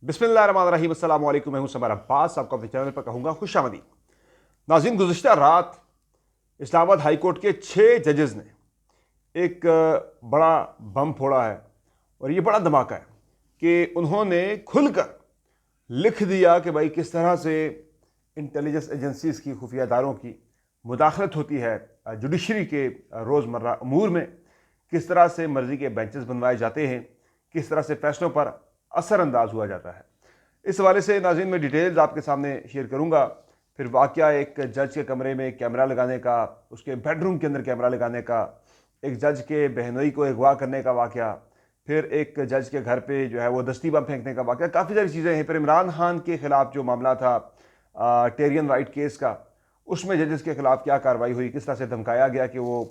बिस्मिल्लाहिर्रहमानिर्रहीम, अस्सलाम वालेकुम। मैं हूं समर अब्बास, आपको अपने चैनल पर कहूँगा खुशामदीद। नाज़रीन, गुज़िश्ता रात इस्लामाबाद हाई कोर्ट के 6 जजेस ने एक बड़ा बम फोड़ा है और ये बड़ा धमाका है कि उन्होंने खुलकर लिख दिया कि भाई किस तरह से इंटेलिजेंस एजेंसीज़ की, खुफिया इदारों की मुदाखलत होती है जुडिशरी के रोज़मर्रा अमूर में, किस तरह से मर्जी के बेंचेस बनवाए जाते हैं, किस तरह से फैसलों पर असरअंदाज हुआ जाता है। इस हवाले से नाज़रीन मैं डिटेल्स आपके सामने शेयर करूँगा। फिर वाक़या एक जज के कमरे में कैमरा लगाने का, उसके बेडरूम के अंदर कैमरा लगाने का, एक जज के बहनोई को अगवा करने का वाक़या, फिर एक जज के घर पे जो है वो दस्ती बम फेंकने का वाक़या, काफ़ी सारी चीज़ें हैं। फिर इमरान खान के ख़िलाफ़ जो मामला था टेरियन राइट केस का, उसमें जजेस के ख़िलाफ़ क्या कार्रवाई हुई, किस तरह से धमकाया गया कि वो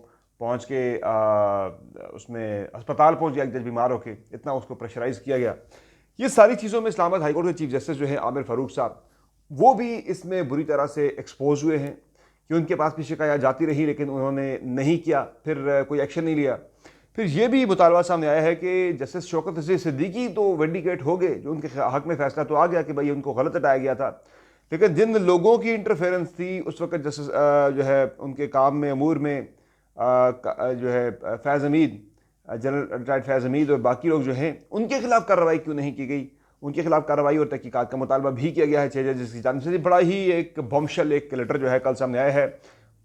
पहुँच के उसमें अस्पताल पहुँच गया, एक जज बीमार होकर, इतना उसको प्रेशराइज़ किया गया। ये सारी चीज़ों में इस्लामाबाद हाई कोर्ट के चीफ जस्टिस जो है आमिर फ़ारूक साहब, वो भी इसमें बुरी तरह से एक्सपोज हुए हैं कि उनके पास भी शिकायत जाती रही लेकिन उन्होंने नहीं किया, फिर कोई एक्शन नहीं लिया। फिर ये भी मुतालबा सामने आया है कि जस्टिस शौकत अजीज सिद्दीकी तो विंडिकेट हो गए, जो उनके हक में फैसला तो आ गया कि भाई उनको गलत हटाया गया था, लेकिन जिन लोगों की इंटरफेरेंस थी उस वक्त जस्टिस जो है उनके काम में अमूर में जो है फैज़ हमीद, जनरल रिटायर्ड फैज़ हमीद और बाकी लोग जो हैं, उनके खिलाफ कार्रवाई क्यों नहीं की गई? उनके खिलाफ कार्रवाई और तहकीकात का मुतालबा भी किया गया है 6 जजेस की जानिब से। बड़ा ही एक बॉम्बशेल एक लेटर जो है कल सामने आया है।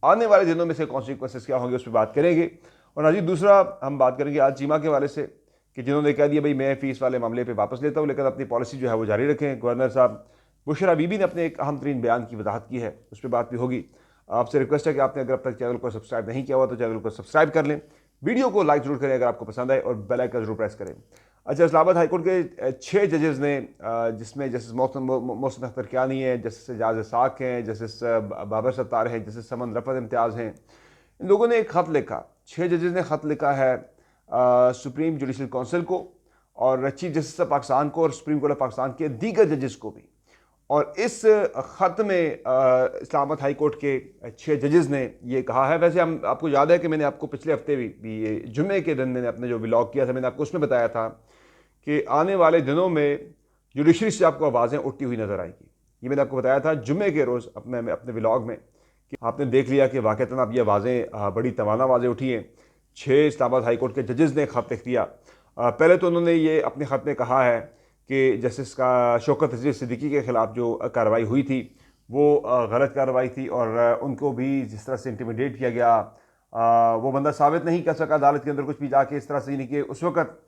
आने वाले दिनों में से कॉन्सिक्वेंसेस क्या होंगे उस पर बात करेंगे। और नाज़रीन, दूसरा हम बात करेंगे आज चीमा के हवाले से कि जिन्होंने कह दिया भाई मैं फ़ीस वाले मामले पर वापस लेता हूँ, लेकिन अपनी पॉलिसी जो है वो जारी रखें। गवर्नर साहब बुशरा बीबी ने अपने एक अहम तरीन बयान की वजाहत की है, उस पर बात भी होगी। आपसे रिक्वेस्ट है कि आपने अगर अब तक चैनल को सब्सक्राइब नहीं किया हुआ तो चैनल को सब्सक्राइब कर लें, वीडियो को लाइक जरूर करें अगर आपको पसंद आए, और बेल आइकन जरूर प्रेस करें। अच्छा, इस्लामाबाद हाईकोर्ट के 6 जजेस ने, जिसमें जस्टिस मोहसिन अख्तर कियानी है, जस्टिस एजाज साक हैं, जस्टिस बाबर सत्तार हैं, जस्टिस समन रफत इम्तियाज़ हैं, इन लोगों ने एक ख़त लिखा। 6 जजेस ने ख़त लिखा है सुप्रीम जुडिशल काउंसिल को और चीफ जस्टिस ऑफ पाकिस्तान को और सुप्रीम कोर्ट ऑफ पाकिस्तान के दीगर जजेस को भी। और इस ख़त में इस्लामाबाद हाई कोर्ट के 6 जजेस ने ये कहा है। वैसे हम आपको याद है कि मैंने आपको पिछले हफ्ते भी ये जुम्मे के दिन मैंने अपने जो व्लॉग किया था, मैंने आपको उसमें बताया था कि आने वाले दिनों में जुडिशरी से आपको आवाज़ें उठती हुई नज़र आएंगी। ये मैंने आपको बताया था जुम्मे के रोज़ अपने व्लॉग में, कि आपने देख लिया कि वाक़तन अब ये आवाज़ें बड़ी तवाना आवाज़ें उठी हैं। 6 इस्लामाबाद हाई कोर्ट के जजेस ने ख़त लिख दिया। पहले तो उन्होंने ये अपने ख़त में कहा है कि जस्टिस का शौकत अजीज सिद्दीकी के ख़िलाफ़ जो कार्रवाई हुई थी वो गलत कार्रवाई थी, और उनको भी जिस तरह से इंटिमिडेट किया गया, वो बंदा साबित नहीं कर सका अदालत के अंदर कुछ भी जाके इस तरह से, यानी कि उस वक़्त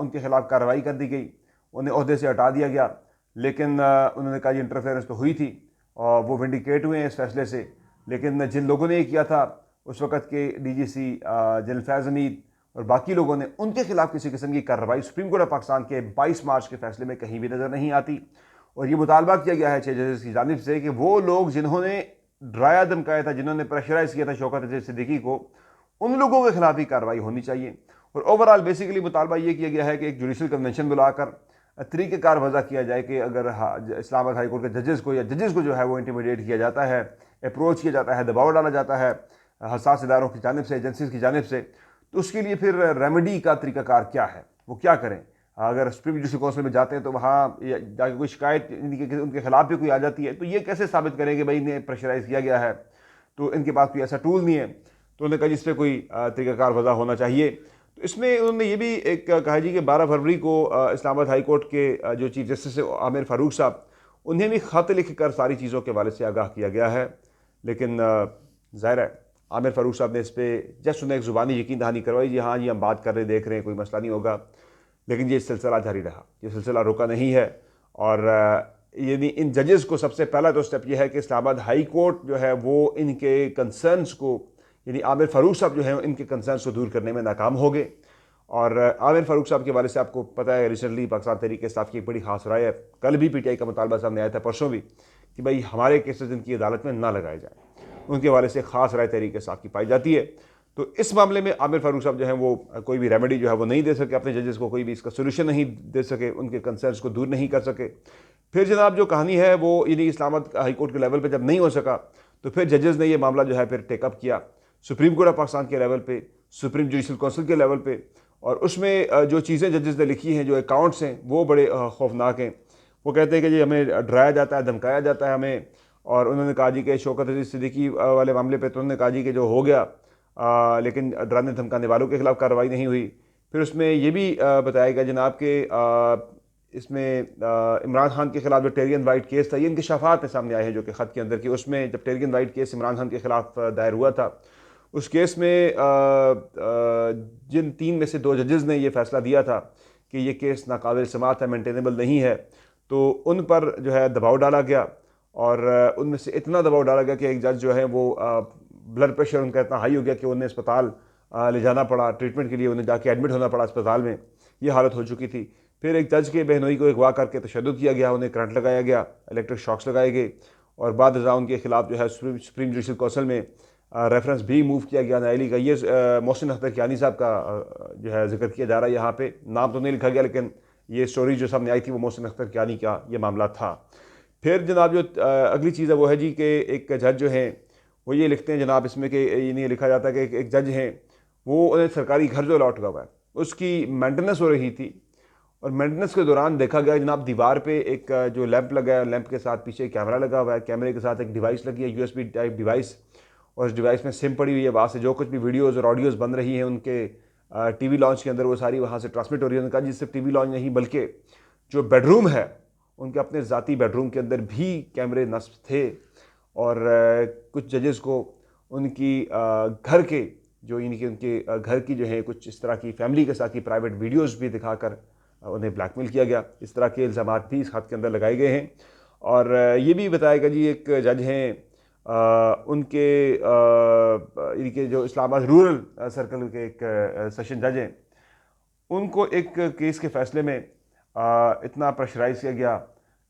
उनके खिलाफ कार्रवाई कर दी गई, उन्हें ओहदे से हटा दिया गया। लेकिन उन्होंने कहा इंटरफेरेंस तो हुई थी और वो विंडिकेट हुए हैं इस फैसले से। लेकिन जिन लोगों ने ये किया था उस वक़्त के DGC जनरल फैज़ हमीद और बाकी लोगों ने, उनके खिलाफ किसी किस्म की कार्रवाई सुप्रीम कोर्ट ऑफ पाकिस्तान के 22 मार्च के फैसले में कहीं भी नज़र नहीं आती। और ये मुतालबा किया गया है 6 जजेस की जानिब से कि वो लोग जिन्होंने डराया धमकाया था, जिन्होंने प्रेशराइज किया था शौकत अजीज सिद्दीकी को, उन लोगों के खिलाफ ही कार्रवाई होनी चाहिए। और ओवरऑल बेसिकली मुतालबा ये किया गया है कि एक जुडिशल कन्वेंशन बुलाकर तरीक़ेकार वज़ा किया जाए कि अगर इस्लामाबाद हाई कोर्ट के जजेस को या जजेस को जो है वो इंटिमिडेट किया जाता है, अप्रोच किया जाता है, दबाव डाला जाता है हसास इदारों की जानिब से, एजेंसीज की जानिब से, तो उसके लिए फिर रेमेडी का तरीकाकार क्या है, वो क्या करें। अगर सुप्रीम जुडिशल काउंसिल में जाते हैं तो वहाँ जाके कोई शिकायत उनके खिलाफ भी कोई आ जाती है, तो ये कैसे साबित करें कि भाई इन्हें प्रेशराइज किया गया है, तो इनके पास कोई ऐसा टूल नहीं है। तो उन्होंने कहा जिस पर कोई तरीकाकार वज़ा होना चाहिए। तो इसमें उन्होंने ये भी एक कहा जी कि 12 फरवरी को इस्लामाबाद हाई कोर्ट के जो चीफ जस्टिस है आमिर फ़ारूक साहब, उन्हें भी ख़त लिख कर सारी चीज़ों के हवाले से आगाह किया गया है। लेकिन ज़ाहिर है आमिर फ़ारूक साहब ने इस पर जस्ट उन्हें एक ज़ुबानी यकीन दहानी करवाई, जी हाँ जी हम बात कर रहे देख रहे हैं, कोई मसला नहीं होगा। लेकिन ये सिलसिला जारी रहा, ये सिलसिला रुका नहीं है। और यानी इन जजेस को सबसे पहला तो स्टेप ये है कि इस्लामाबाद हाई कोर्ट जो है वो इनके कंसर्न्स को, यानी आमिर फ़ारूक साहब जो है इनके कंसर्न्स को दूर करने में नाकाम हो गए। और आमिर फ़ारूक साहब के बारे से आपको पता है रिसेंटली पाकिस्तान तहरीक इंसाफ की एक बड़ी खास राय है, कल भी PTI का मुतालबा सामने आया था, परसों भी, कि भाई हमारे केसेस इनकी अदालत में ना लगाए जाए। उनके हवाले से ख़ास राय तहरीक इंसाफ की पाई जाती है। तो इस मामले में आमिर फ़ारूक साहब जो हैं वो कोई भी रेमेडी जो है वो नहीं दे सके, अपने जजेस को कोई भी इसका सोल्यूशन नहीं दे सके, उनके कंसर्न्स को दूर नहीं कर सके। फिर जनाब जो कहानी है वो यानी इस्लामाबाद हाई कोर्ट के लेवल पे जब नहीं हो सका, तो फिर जजेस ने ये मामला जो है फिर टेकअप किया सुप्रीम कोर्ट ऑफ पाकिस्तान के लेवल पे, सुप्रीम जुडिशल काउंसिल के लेवल पे। और उसमें जो चीज़ें जजेस ने लिखी हैं, जो अकाउंट्स हैं, वो बड़े खौफनाक हैं वो कहते हैं कि जी हमें डराया जाता है, धमकाया जाता है हमें। और उन्होंने कहा जी कि शौकत अजीज़ सिद्दीकी वाले मामले पे तो उन्होंने कहा जी कि जो हो गया, लेकिन डराने धमकाने वालों के खिलाफ कार्रवाई नहीं हुई। फिर उसमें ये भी बताया गया जनाब के इसमें इमरान खान के खिलाफ जो टेरियन वाइट केस था, ये इंकशाफात सामने आए हैं जो कि ख़त के अंदर की, उसमें जब टेरियन वाइट केस इमरान खान के खिलाफ दायर हुआ था, उस केस में जिन 3 में से 2 जजेज़ ने ये फैसला दिया था कि ये केस नाकाबिल समाअत है, मेंटेनेबल नहीं है, तो उन पर जो है दबाव डाला गया। और उनमें से इतना दबाव डाला गया कि एक जज जो है वो ब्लड प्रेशर उनका इतना हाई हो गया कि उन्हें अस्पताल ले जाना पड़ा ट्रीटमेंट के लिए, उन्हें जाके एडमिट होना पड़ा अस्पताल में, ये हालत हो चुकी थी। फिर एक जज के बहनोई को अगवा करके तशद्दुद किया गया, उन्हें करंट लगाया गया, इलेक्ट्रिक शॉक्स लगाए गए, और बाद उनके खिलाफ जो है सुप्रीम जुडिशल काउंसिल में रेफरेंस भी मूव किया गया नायली का। ये मोहसिन अख्तर कियानी साहब का जो है जिक्र किया जा रहा है यहाँ पे, नाम तो नहीं लिखा गया, लेकिन ये स्टोरी जो सामने आई थी वो मोहसिन अख्तर कियानी का ये मामला था। फिर जनाब जो अगली चीज़ है वो है जी कि एक जज जो हैं वो ये लिखते हैं जनाब इसमें कि ये नहीं लिखा जाता कि एक जज हैं वो उन्हें सरकारी घर जो अलॉट हुआ है उसकी मेंटेनेंस हो रही थी, और मेंटेनेंस के दौरान देखा गया जनाब दीवार पे एक जो लैंप लगा है, लैंप के साथ पीछे कैमरा लगा हुआ है, कैमरे के साथ एक डिवाइस लगी है, यूएसबी टाइप डिवाइस, और उस डिवाइस में सिम पड़ी हुई है। वहाँ से जो कुछ भी वीडियोज़ और ऑडियोज़ बन रही हैं उनके टीवी लॉन्च के अंदर वो सारी वहाँ से ट्रांसमिट हो रही है। उनका जी सिर्फ टीवी लॉन्च नहीं बल्कि जो बेडरूम है उनके अपने ज़ाती बेडरूम के अंदर भी कैमरे नस्ब थे, और कुछ जजेस को उनकी घर के जो इनकी उनके घर की जो है कुछ इस तरह की फैमिली के साथ की प्राइवेट वीडियोज़ भी दिखाकर उन्हें ब्लैकमेल किया गया। इस तरह के इल्ज़ाम भी इस खत के अंदर लगाए गए हैं। और ये भी बताया गया जी एक जज हैं उनके इनके जो इस्लामाबाद रूरल सर्कल के एक सेशन जज हैं, उनको एक केस के फैसले में इतना प्रेशराइज किया गया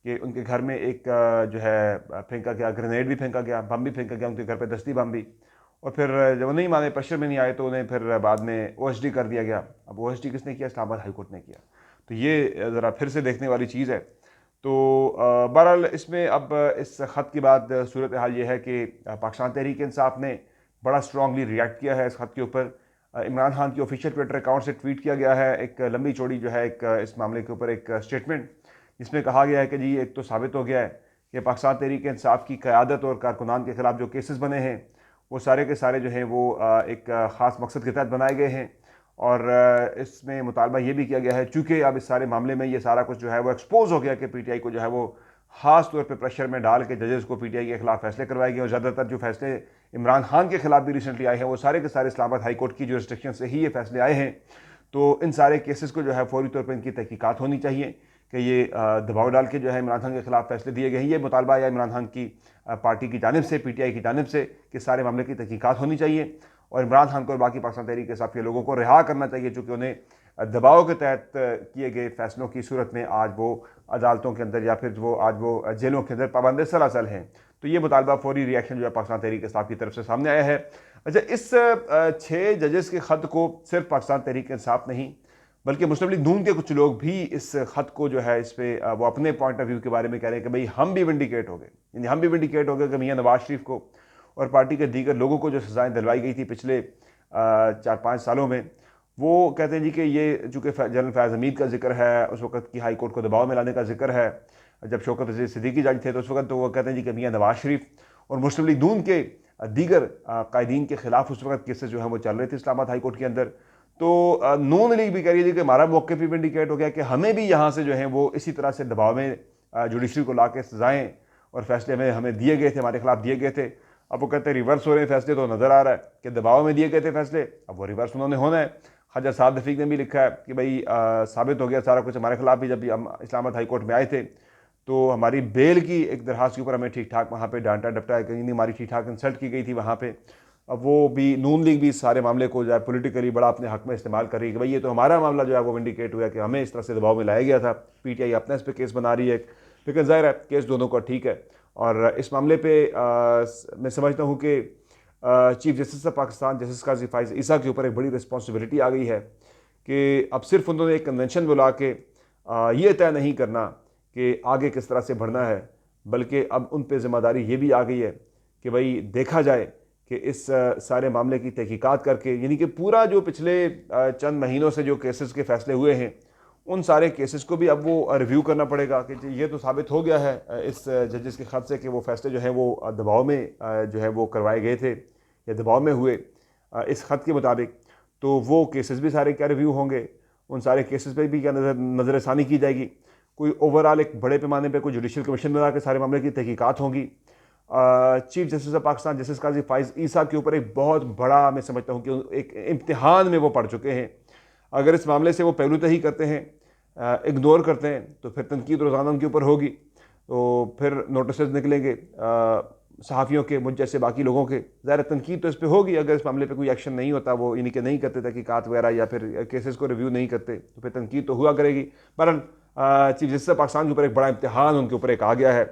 कि उनके घर में एक जो है फेंका गया, ग्रेनेड भी फेंका गया, बम भी फेंका गया उनके घर पे, दस्ती बम भी। और फिर जब वो नहीं माने, प्रेशर में नहीं आए, तो उन्हें फिर बाद में OSD कर दिया गया। अब OSD किसने किया? इस्लामाबाद हाई कोर्ट ने किया। तो ये ज़रा फिर से देखने वाली चीज़ है। तो बहरहाल इसमें अब इस ख़त के बाद सूरत हाल ये है कि पाकिस्तान तहरीक इंसाफ ने बड़ा स्ट्रांगली रिएक्ट किया है इस खत के ऊपर। इमरान खान की ऑफिशियल ट्विटर अकाउंट से ट्वीट किया गया है एक लंबी चौड़ी जो है एक इस मामले के ऊपर एक स्टेटमेंट, जिसमें कहा गया है कि जी एक तो साबित हो गया है कि पाकिस्तान तहरीक इंसाफ की क़यादत और कारकुनान के ख़िलाफ़ जो केसेस बने हैं वो सारे के सारे जो हैं वो एक ख़ास मकसद के तहत बनाए गए हैं। और इसमें मुतालबा ये भी किया गया है, चूँकि अब इस सारे मामले में ये सारा कुछ जो है वो एक्सपोज हो गया कि PTI को जो है वो ख़ास तौर पे प्रेशर में डाल के जजेस को PTI के खिलाफ फैसले करवाए गए। और ज़्यादातर जो फैसले इमरान खान के खिलाफ भी रिसेंटली आए हैं वो सारे के सारे इस्लामाबाद हाई कोर्ट की जुरिस्डिक्शन से ही ये फैसले आए हैं। तो इन सारे केसेस को जो है फौरी तौर पर इनकी तहकीकात होनी चाहिए कि ये दबाव डाल के जो है इमरान खान के खिलाफ फैसले दिए गए हैं। ये मुतालबा आया इमरान खान की पार्टी की जानिब से, PTI की जानिब से, कि सारे मामले की तहकीकात होनी चाहिए और इमरान खान को और बाकी पाकिस्तान तहरीक इंसाफ के लोगों को रिहा करना चाहिए, चूँकि उन्हें दबाव के तहत किए गए फैसलों की सूरत में आज वो अदालतों के अंदर या फिर वो आज वो जेलों के अंदर पाबंद सलासल हैं। तो ये मुतालबा फौरी रिएक्शन जो है पाकिस्तान तहरीक इंसाफ की तरफ से सामने आया है। अच्छा, इस 6 जजेस के ख़त को सिर्फ पाकिस्तान तहरीक इंसाफ नहीं बल्कि मुस्लिम लीग नून के कुछ लोग भी इस खत को जो है इस पर वो अपने पॉइंट ऑफ व्यू के बारे में कह रहे हैं कि भाई हम भी विंडिकेट हो गए, यानी हम भी विंडिकेट हो गए कि मियां नवाज शरीफ को और पार्टी के दीगर लोगों को जो सजाएं दिलवाई गई थी पिछले 4-5 सालों में, वो कहते हैं जी कि ये चूँकि जनरल फैज़ हमीद का जिक्र है, उस वक्त की हाई कोर्ट को दबाव में लाने का जिक्र है, जब शौकत अजीज़ सिद्दीकी जज थे तो उस वक्त तो वो कहते हैं जी कि मियां नवाज शरीफ और मुस्लिम लीग नून के दीगर कायदीन के खिलाफ उस वक्त केसेस जो है वो चल रहे थे इस्लामाबाद हाई कोर्ट के अंदर। तो नून लीग भी कह रही थी कि हमारा मौके पर विंडिकेट हो गया कि हमें भी यहाँ से जो है वो इसी तरह से दबाव में जुडिशरी को ला के सजाएँ और फैसले हमें दिए गए थे, हमारे खिलाफ दिए गए थे। अब वो कहते हैं रिवर्स हो रहे हैं फैसले, तो नज़र आ रहा है कि दबाव में दिए गए थे फैसले, अब वो रिवर्स उन्होंने होना है। ख्वाजा साद रफ़ीक ने भी लिखा है कि भाई साबित हो गया सारा कुछ हमारे खिलाफ भी, जब भी हम इस्लामाबाद हाई कोर्ट में आए थे तो हमारी बेल की एक दरखास्त के ऊपर हमें ठीक ठाक वहाँ पे डांटा डपटा कहीं नहीं, हमारी ठीक ठाक इंसल्ट की गई थी वहाँ पे। अब वो भी नून लीग भी इस सारे मामले को जो है पोलिटिकली बड़ा अपने हक में इस्तेमाल कर रही है कि भाई ये तो हमारा मामला जो है वो विंडिकेट हुआ कि हमें इस तरह से दबाव में लाया गया था। PTI अपना इस पर केस बना रही है, लेकिन ज़ाहिर है केस दोनों का ठीक है। और इस मामले पे मैं समझता हूँ कि chief justice of Pakistan justice Qazi Faez Isa के ऊपर एक बड़ी रिस्पॉन्सिबिलिटी आ गई है कि अब सिर्फ उन्होंने एक कन्वेंशन बुला के ये तय नहीं करना कि आगे किस तरह से बढ़ना है, बल्कि अब उन पर ज़िम्मेदारी ये भी आ गई है कि भाई देखा जाए कि इस सारे मामले की तहकीकात करके, यानी कि पूरा जो पिछले चंद महीनों से जो केसेस के फ़ैसले हुए हैं उन सारे केसेस को भी अब वो रिव्यू करना पड़ेगा कि ये तो साबित हो गया है इस जजेस के ख़त से कि वो फैसले जो हैं वो दबाव में जो है वो करवाए गए थे या दबाव में हुए इस ख़त के मुताबिक। तो वो केसेस भी सारे क्या रिव्यू होंगे, उन सारे केसेस पे भी क्या नज़रसानी की जाएगी। कोई ओवरऑल एक बड़े पैमाने पे कोई जुडिशल कमीशन बना के सारे मामले की तहकीकात होंगी। Chief justice of Pakistan justice Qazi Faez Isa के ऊपर एक बहुत बड़ा, मैं समझता हूँ कि एक इम्तिहान में वो पढ़ चुके हैं। अगर इस मामले से वो पहलू तही करते हैं, इग्नोर करते हैं, तो फिर तनकीद रोज़ाना उनके ऊपर होगी। तो फिर नोटिस निकलेंगे सहाफ़ियों के, मुझ जैसे बाकी लोगों के। ज़ाहिर तनकीद तो इस पर होगी अगर इस मामले पे कोई एक्शन नहीं होता, वो यानी कि नहीं करते तहकीकात वगैरह या फिर केसेस को रिव्यू नहीं करते, तो फिर तनकीद तो हुआ करेगी। बहरहाल चीफ जस्टिस ऑफ पाकिस्तान के ऊपर एक बड़ा इम्तिहान उनके ऊपर एक आ गया है।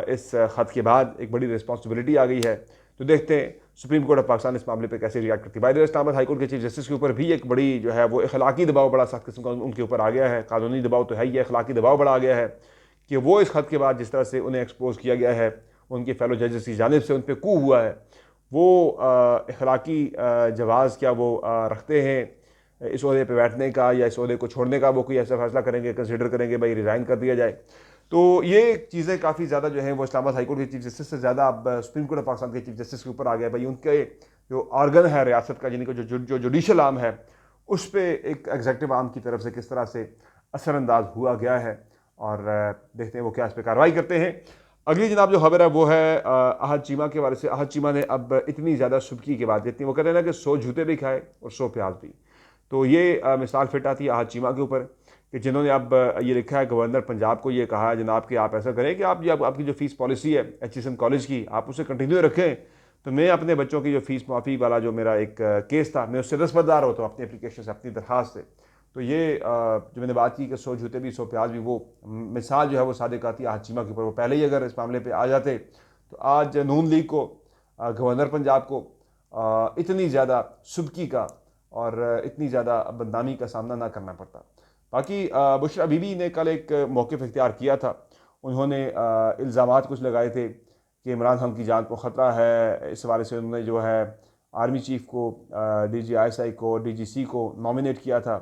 इस ख़त के बाद एक बड़ी रिस्पॉन्सिबिलिटी आ गई है। तो देखते हैं सुप्रीम कोर्ट ऑफ पाकिस्तान इस मामले पे कैसे रिएक्ट करती है। By the way Islamabad high court के चीफ जस्टिस के ऊपर भी एक बड़ी जो है वो अखलाकी दबाव बड़ा सख्त किस्म का उनके ऊपर आ गया है। कानूनी दबाव तो है ही, अखलाकी दबाव बड़ा आ गया है कि वो इस ख़त के बाद जिस तरह से उन्हें एक्सपोज किया गया है, उनके फेलो जजेस की जानिब से उन पर कू हुआ है, वो अखलाकी जवाज़ क्या वो रखते हैं इस ओहदे पे बैठने का या इस ओहदे को छोड़ने का। वो कोई ऐसा फैसला करेंगे, कंसिडर करेंगे भाई रिज़ाइन कर दिया जाए। तो ये चीज़ें काफ़ी ज़्यादा जो है वो इस्लामाबाद हाई कोर्ट के चीफ जस्टिस से ज़्यादा अब सुप्रीम कोर्ट ऑफ पाकिस्तान के चीफ जस्टिस के ऊपर आ गया। भाई उनके जो ऑर्गन है रियासत का, यानी कि जो जुडिशल आर्म है, उस पर एक एग्जेक्टिव आर्म की तरफ से किस तरह से असरअंदाज हुआ गया है, और देखते हैं वो क्या इस पर कार्रवाई करते हैं। अगली जनाब जो खबर है वो है अहद चीमा के बारे से। अहद चीमा ने अब इतनी ज़्यादा सुबकी की बात, जितनी वो कहते हैं ना कि 100 जूते भी खाए और 100 प्याज भी। तो ये मिसाल फिट आती है अहद चीमा के ऊपर कि जिन्होंने अब ये लिखा है, गवर्नर पंजाब को ये कहा है जनाब कि आप ऐसा करें कि आपकी जो फ़ीस पॉलिसी है HSM कॉलेज की, आप उसे कंटिन्यू रखें। तो मैं अपने बच्चों की जो फ़ीस माफ़ी वाला जो मेरा एक केस था, मैं उससे दस्तबरदार होता हूँ अपनी एप्लीकेशन से, अपनी दरख्वास्त से। तो ये जो मैंने बात की कि 100 जूते भी 100 प्याज भी, वो मिसाल जो है वो सादिक आती है अहद चीमा के ऊपर। वो पहले ही अगर इस मामले पर आ जाते तो आज नून लीग को, गवर्नर पंजाब को इतनी ज़्यादा सुबकी का और इतनी ज़्यादा बदनामी का सामना ना करना पड़ता। बाकी बुशरा बीबी ने कल एक मौक़िफ़ इख्तियार किया था। उन्होंने इल्ज़ामात कुछ लगाए थे कि इमरान खान की जान को ख़तरा है। इस हवाले से उन्होंने जो है आर्मी चीफ़ को, DGISI को, DGC को नॉमिनेट किया था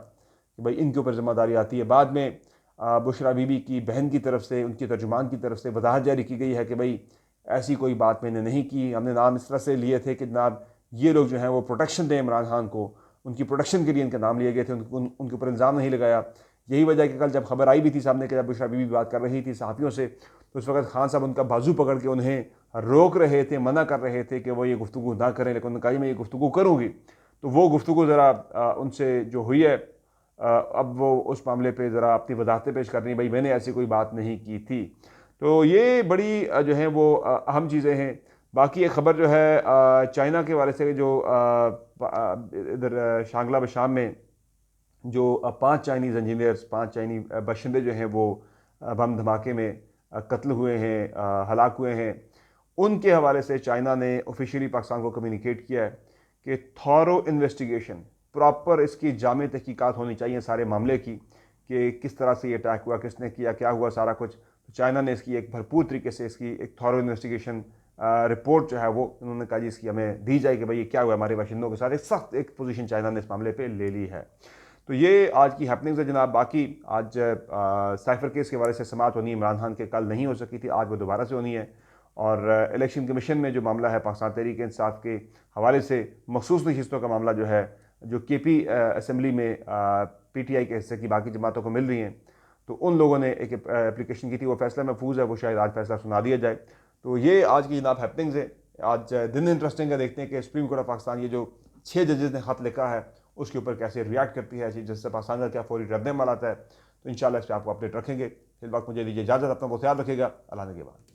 कि भाई इनके ऊपर ज़िम्मेदारी आती है। बाद में बुशरा बीबी की बहन की तरफ से, उनकी तर्जुमान की तरफ से वजाहत जारी की गई है कि भाई ऐसी कोई बात मैंने नहीं की, हमने नाम इस तरह से लिए थे कि जनाब ये लोग जो हैं वो प्रोटेक्शन दें इमरान खान को, उनकी प्रोटेक्शन के लिए इनके नाम लिए गए थे, उनके ऊपर इल्ज़ाम नहीं लगाया। यही वजह कि कल जब खबर आई भी थी सामने कि जब बुशरा बीबी बात कर रही थी सहाफ़ियों से, तो उस वक्त खान साहब उनका बाजू पकड़ के उन्हें रोक रहे थे, मना कर रहे थे कि वो ये गुफ्तगू ना करें। लेकिन उन्होंने कहा मैं ये गुफ्तगू करूँगी। तो वो गुफ्तगू ज़रा उनसे जो हुई है, अब वो उस मामले पर ज़रा अपनी वजाहतें पेश कर रही, भाई मैंने ऐसी कोई बात नहीं की थी। तो ये बड़ी जो है वो अहम चीज़ें हैं। बाकी एक ख़बर जो है चाइना के बारे से, जो इधर शांगला बशाम में जो 5 चाइनीज़ इंजीनियर्स, 5 चाइनी बशिंदे जो हैं वो बम धमाके में कत्ल हुए हैं, हलाक हुए हैं। उनके हवाले से चाइना ने ऑफिशियली पाकिस्तान को कम्युनिकेट किया है कि थॉरो इन्वेस्टिगेशन, प्रॉपर इसकी जामे तहकीकात होनी चाहिए सारे मामले की, कि किस तरह से ये अटैक हुआ, किसने किया, क्या हुआ, सारा कुछ। तो चाइना ने इसकी एक भरपूर तरीके से इसकी एक थॉरो इन्वेस्टिगेशन रिपोर्ट जो है वो उन्होंने कहा जी इसकी हमें दी जाए कि भाई ये क्या हुआ हमारे बाशिंदों के साथ। एक सख्त एक पोजीशन चाइना ने इस मामले पे ले ली है। तो ये आज की हैपनिंग्स है जनाब। बाकी आज साइफर केस के हवाले से समाअत होनी है, इमरान खान के कल नहीं हो सकी थी, आज वो दोबारा से होनी है। और इलेक्शन कमीशन में जो मामला है पाकिस्तान तहरीक इंसाफ के हवाले से मखसूस नशिस्तों का मामला जो है, जो KP असम्बली में PTI के हिस्से की बाकी जमातों को मिल रही हैं, तो उन लोगों ने एक एप्लीकेशन की थी, वो फैसला महफूज है, वो शायद आज फैसला सुना दिया जाए। तो ये आज की जनाब हैपनिंग्स है। आज दिन इंटरेस्टिंग है, देखते हैं कि सुप्रीम कोर्ट ऑफ पाकिस्तान ये जो 6 जजेस ने खत लिखा है उसके ऊपर कैसे रिएक्ट करती है, जिससे पाकिस्तान का क्या फौरी रद्द अमल आता है। तो इंशाल्लाह इस पर आपको अपडेट रखेंगे। फिर वक्त मुझे दीजिए इजाज़त, अपना बहुत ख्याल रखिएगा। अल्लाह ने के बाद।